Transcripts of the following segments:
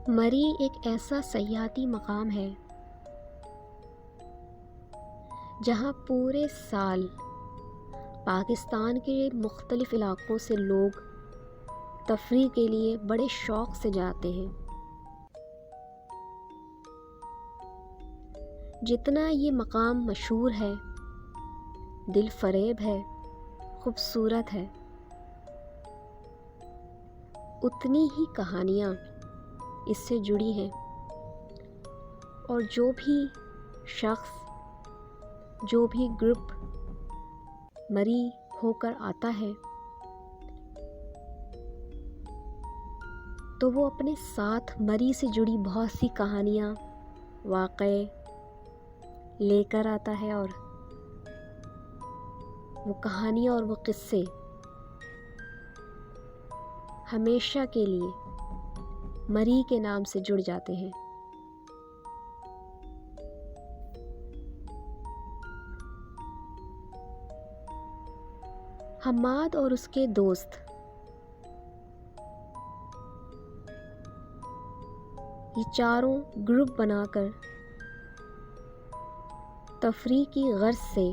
مری ایک ایسا سیاحتی مقام ہے جہاں پورے سال پاکستان کے مختلف علاقوں سے لوگ تفریح کے لیے بڑے شوق سے جاتے ہیں۔ جتنا یہ مقام مشہور ہے، دل فریب ہے، خوبصورت ہے، اتنی ہی کہانیاں اس سے جڑی ہیں، اور جو بھی شخص، جو بھی گروپ مری ہو کر آتا ہے تو وہ اپنے ساتھ مری سے جڑی بہت سی کہانیاں، واقعے لے کر آتا ہے، اور وہ کہانیاں اور وہ قصے ہمیشہ کے لیے مری کے نام سے جڑ جاتے ہیں۔ حماد اور اس کے دوست یہ چاروں گروپ بنا کر تفریح کی غرض سے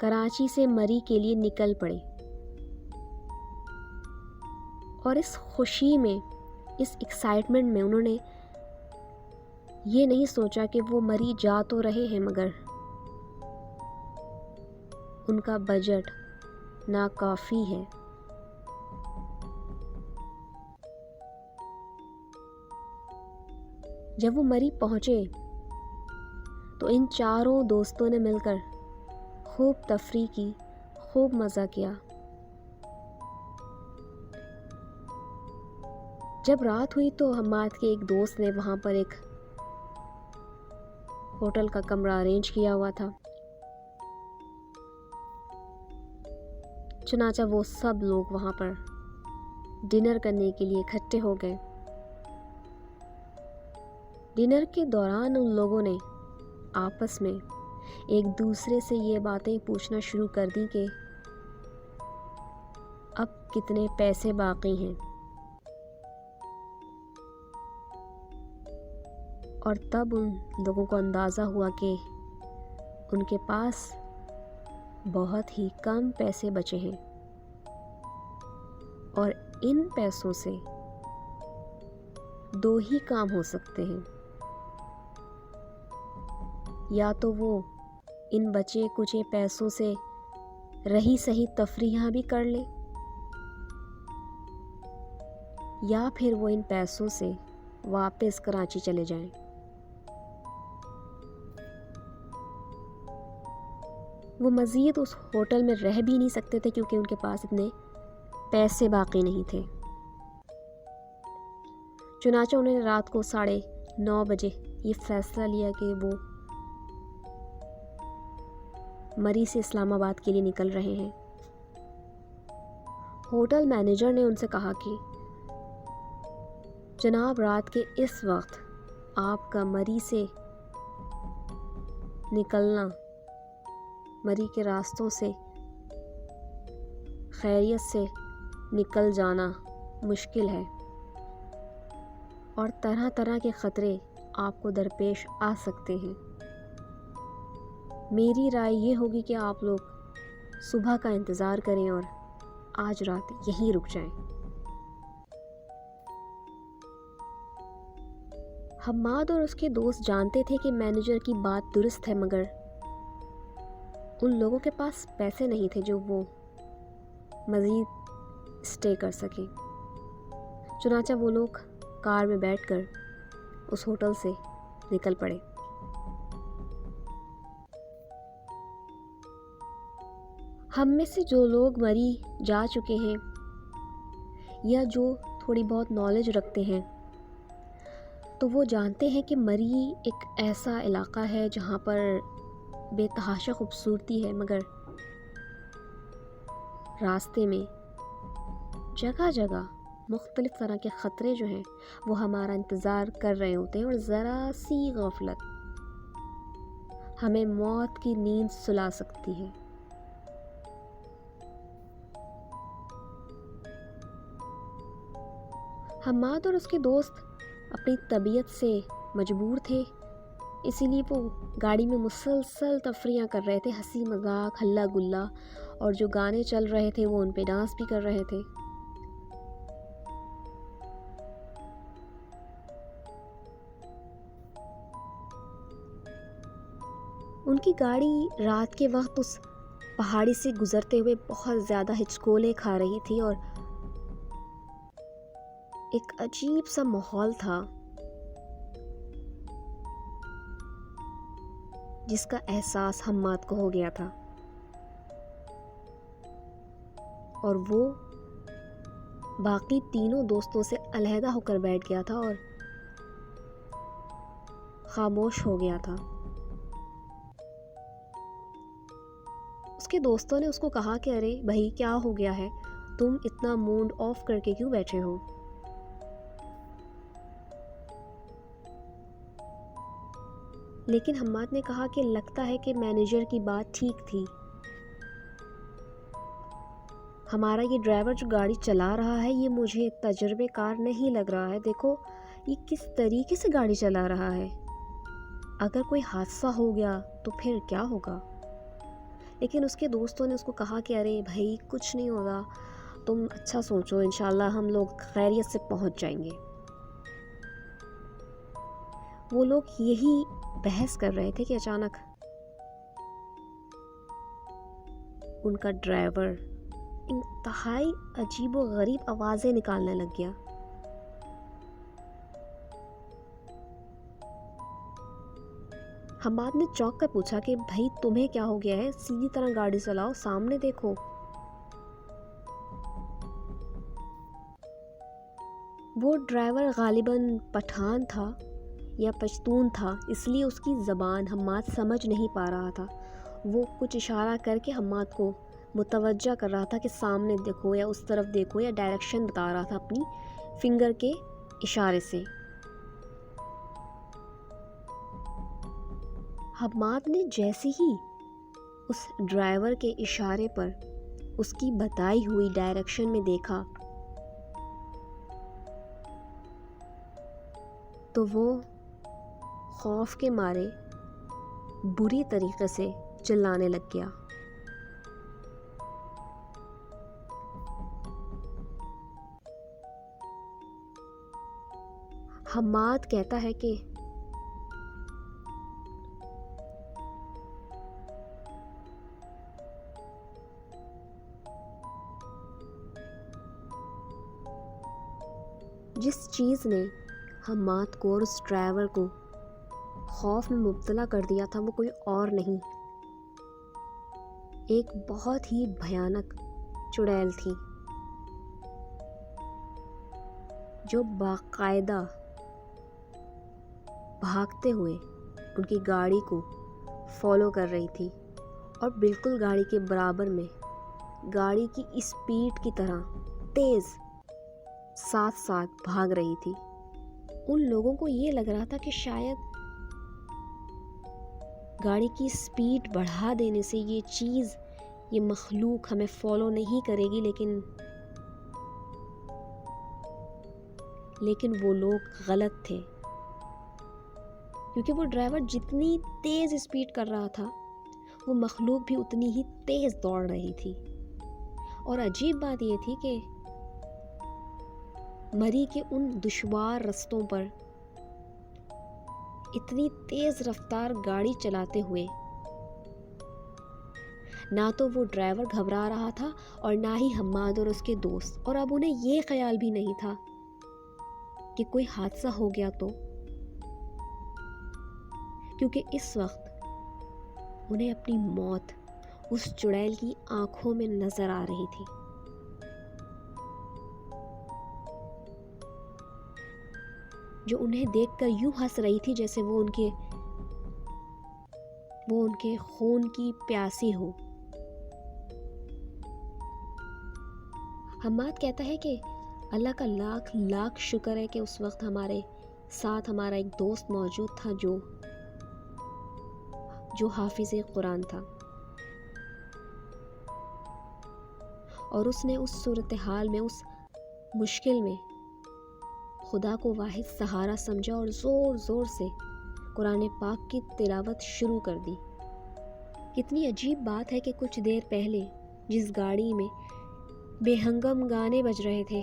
کراچی سے مری کے لیے نکل پڑے، اور اس خوشی میں، اس ایکسائٹمنٹ میں انہوں نے یہ نہیں سوچا کہ وہ مری جا تو رہے ہیں مگر ان کا بجٹ ناکافی ہے۔ جب وہ مری پہنچے تو ان چاروں دوستوں نے مل کر خوب تفریح کی، خوب مزہ کیا۔ جب رات ہوئی تو حماد کے ایک دوست نے وہاں پر ایک ہوٹل کا کمرہ ارینج کیا ہوا تھا، چنانچہ وہ سب لوگ وہاں پر ڈنر کرنے کے لیے اکٹھے ہو گئے۔ ڈنر کے دوران ان لوگوں نے آپس میں ایک دوسرے سے یہ باتیں پوچھنا شروع کر دیں کہ اب کتنے پیسے باقی ہیں، اور تب ان لوگوں کو اندازہ ہوا کہ ان کے پاس بہت ہی کم پیسے بچے ہیں، اور ان پیسوں سے دو ہی کام ہو سکتے ہیں، یا تو وہ ان بچے کچے پیسوں سے رہی سہی تفریحاں بھی کر لیں، یا پھر وہ ان پیسوں سے واپس کراچی چلے جائیں۔ وہ مزید اس ہوٹل میں رہ بھی نہیں سکتے تھے کیونکہ ان کے پاس اتنے پیسے باقی نہیں تھے۔ چنانچہ انہوں نے رات کو 9:30 بجے یہ فیصلہ لیا کہ وہ مری سے اسلام آباد کے لیے نکل رہے ہیں۔ ہوٹل مینیجر نے ان سے کہا کہ جناب، رات کے اس وقت آپ کا مری سے نکلنا، مری کے راستوں سے خیریت سے نکل جانا مشکل ہے، اور طرح طرح کے خطرے آپ کو درپیش آ سکتے ہیں۔ میری رائے یہ ہوگی کہ آپ لوگ صبح کا انتظار کریں اور آج رات یہیں رک جائیں۔ حماد اور اس کے دوست جانتے تھے کہ مینیجر کی بات درست ہے، مگر ان لوگوں کے پاس پیسے نہیں تھے جو وہ مزید اسٹے کر سکیں۔ چنانچہ وہ لوگ کار میں بیٹھ کر اس ہوٹل سے نکل پڑے۔ ہم میں سے جو لوگ مری جا چکے ہیں یا جو تھوڑی بہت نالج رکھتے ہیں تو وہ جانتے ہیں کہ مری ایک ایسا علاقہ ہے جہاں پر بے تحاشا خوبصورتی ہے، مگر راستے میں جگہ جگہ مختلف طرح کے خطرے جو ہیں وہ ہمارا انتظار کر رہے ہوتے ہیں، اور ذرا سی غفلت ہمیں موت کی نیند سلا سکتی ہے۔ حماد اور اس کے دوست اپنی طبیعت سے مجبور تھے، اسی لیے وہ گاڑی میں مسلسل تفریحاں کر رہے تھے، ہنسی مذاق ہلا گلا، اور جو گانے چل رہے تھے وہ ان پہ ڈانس بھی کر رہے تھے۔ ان کی گاڑی رات کے وقت اس پہاڑی سے گزرتے ہوئے بہت زیادہ ہچکولے کھا رہی تھی، اور ایک عجیب سا ماحول تھا جس کا احساس حماد کو ہو گیا تھا، اور وہ باقی تینوں دوستوں سے علیحدہ ہو کر بیٹھ گیا تھا اور خاموش ہو گیا تھا۔ اس کے دوستوں نے اس کو کہا کہ ارے بھائی کیا ہو گیا ہے، تم اتنا موڈ آف کر کے کیوں بیٹھے ہو؟ لیکن حماد نے کہا کہ لگتا ہے کہ مینیجر کی بات ٹھیک تھی، ہمارا یہ ڈرائیور جو گاڑی چلا رہا ہے یہ مجھے تجربے کار نہیں لگ رہا ہے، دیکھو یہ کس طریقے سے گاڑی چلا رہا ہے، اگر کوئی حادثہ ہو گیا تو پھر کیا ہوگا؟ لیکن اس کے دوستوں نے اس کو کہا کہ ارے بھائی کچھ نہیں ہوگا، تم اچھا سوچو، انشاءاللہ ہم لوگ خیریت سے پہنچ جائیں گے۔ وہ لوگ یہی بحث کر رہے تھے کہ اچانک ان کا ڈرائیور انتہائی عجیب و غریب آوازیں نکالنے لگ گیا۔ حماد نے چونک کر پوچھا کہ بھائی تمہیں کیا ہو گیا ہے، سیدھی طرح گاڑی چلاؤ، سامنے دیکھو۔ وہ ڈرائیور غالباً پٹھان تھا یا پشتون تھا، اس لیے اس کی زبان حماد سمجھ نہیں پا رہا تھا۔ وہ کچھ اشارہ کر کے حماد کو متوجہ کر رہا تھا کہ سامنے دیکھو یا اس طرف دیکھو، یا ڈائریکشن بتا رہا تھا اپنی فنگر کے اشارے سے۔ حماد نے جیسے ہی اس ڈرائیور کے اشارے پر اس کی بتائی ہوئی ڈائریکشن میں دیکھا تو وہ خوف کے مارے بری طریقے سے چلانے لگ گیا۔ حماد کہتا ہے کہ جس چیز نے حماد کو اور اس ڈرائیور کو خوف میں مبتلا کر دیا تھا وہ کوئی اور نہیں، ایک بہت ہی بھیانک چڑیل تھی جو باقاعدہ بھاگتے ہوئے ان کی گاڑی کو فالو کر رہی تھی، اور بالکل گاڑی کے برابر میں گاڑی کی اسپیڈ کی طرح تیز ساتھ ساتھ بھاگ رہی تھی۔ ان لوگوں کو یہ لگ رہا تھا کہ شاید گاڑی کی اسپیڈ بڑھا دینے سے یہ چیز، یہ مخلوق ہمیں فالو نہیں کرے گی، لیکن وہ لوگ غلط تھے، کیونکہ وہ ڈرائیور جتنی تیز اسپیڈ کر رہا تھا وہ مخلوق بھی اتنی ہی تیز دوڑ رہی تھی۔ اور عجیب بات یہ تھی کہ مری کے ان دشوار رستوں پر اتنی تیز رفتار گاڑی چلاتے ہوئے نہ تو وہ ڈرائیور گھبرا رہا تھا اور نہ ہی حماد اور اس کے دوست، اور اب انہیں یہ خیال بھی نہیں تھا کہ کوئی حادثہ ہو گیا تو، کیونکہ اس وقت انہیں اپنی موت اس چڑیل کی آنکھوں میں نظر آ رہی تھی۔ جو انہیں دیکھ کر یوں ہنس رہی تھی جیسے وہ ان کے خون کی پیاسی ہو۔ حماد کہتا ہے کہ اللہ کا لاکھ لاکھ شکر ہے کہ اس وقت ہمارے ساتھ ہمارا ایک دوست موجود تھا جو حافظ قرآن تھا، اور اس نے اس صورتحال میں، اس مشکل میں خدا کو واحد سہارا سمجھا اور زور زور سے قرآن پاک کی تلاوت شروع کر دی۔ کتنی عجیب بات ہے کہ کچھ دیر پہلے جس گاڑی میں بے ہنگم گانے بج رہے تھے،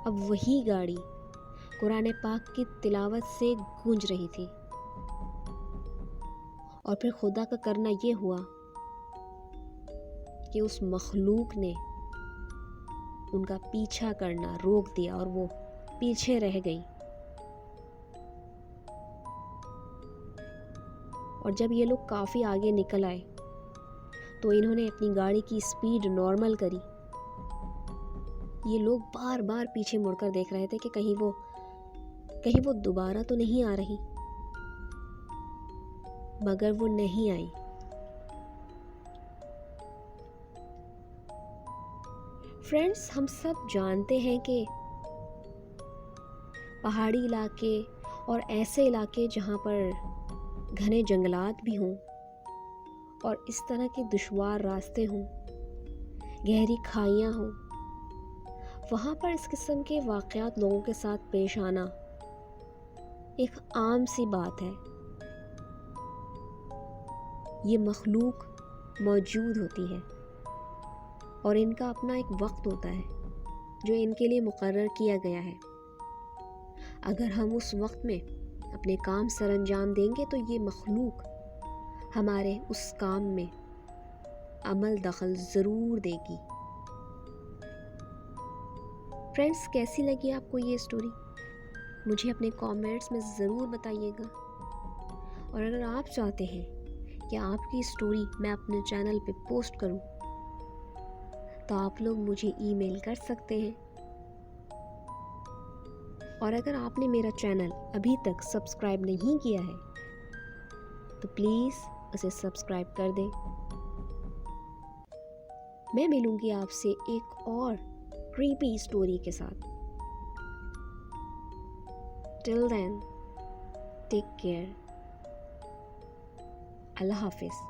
اب وہی گاڑی قرآن پاک کی تلاوت سے گونج رہی تھی۔ اور پھر خدا کا کرنا یہ ہوا کہ اس مخلوق نے ان کا پیچھا کرنا روک دیا اور وہ پیچھے رہ گئی۔ اور جب یہ لوگ کافی آگے نکل آئے تو انہوں نے اپنی گاڑی کی سپیڈ نارمل کری۔ یہ لوگ بار بار پیچھے مڑ کر دیکھ رہے تھے کہ کہیں وہ دوبارہ تو نہیں آ رہی، مگر وہ نہیں آئی۔ فرینڈز، ہم سب جانتے ہیں کہ پہاڑی علاقے اور ایسے علاقے جہاں پر گھنے جنگلات بھی ہوں اور اس طرح کے دشوار راستے ہوں، گہری کھائیاں ہوں، وہاں پر اس قسم کے واقعات لوگوں کے ساتھ پیش آنا ایک عام سی بات ہے۔ یہ مخلوق موجود ہوتی ہے اور ان کا اپنا ایک وقت ہوتا ہے جو ان کے لیے مقرر کیا گیا ہے۔ اگر ہم اس وقت میں اپنے کام سر انجام دیں گے تو یہ مخلوق ہمارے اس کام میں عمل دخل ضرور دے گی۔ فرینڈز، کیسی لگی آپ کو یہ اسٹوری؟ مجھے اپنے کامنٹس میں ضرور بتائیے گا، اور اگر آپ چاہتے ہیں کہ آپ کی اسٹوری میں اپنے چینل پہ پوسٹ کروں تو آپ لوگ مجھے ای میل کر سکتے ہیں۔ اور اگر آپ نے میرا چینل ابھی تک سبسکرائب نہیں کیا ہے تو پلیز اسے سبسکرائب کر دیں۔ میں ملوں گی آپ سے ایک اور کریپی اسٹوری کے ساتھ۔ ٹل دین، ٹیک کیئر، اللہ حافظ۔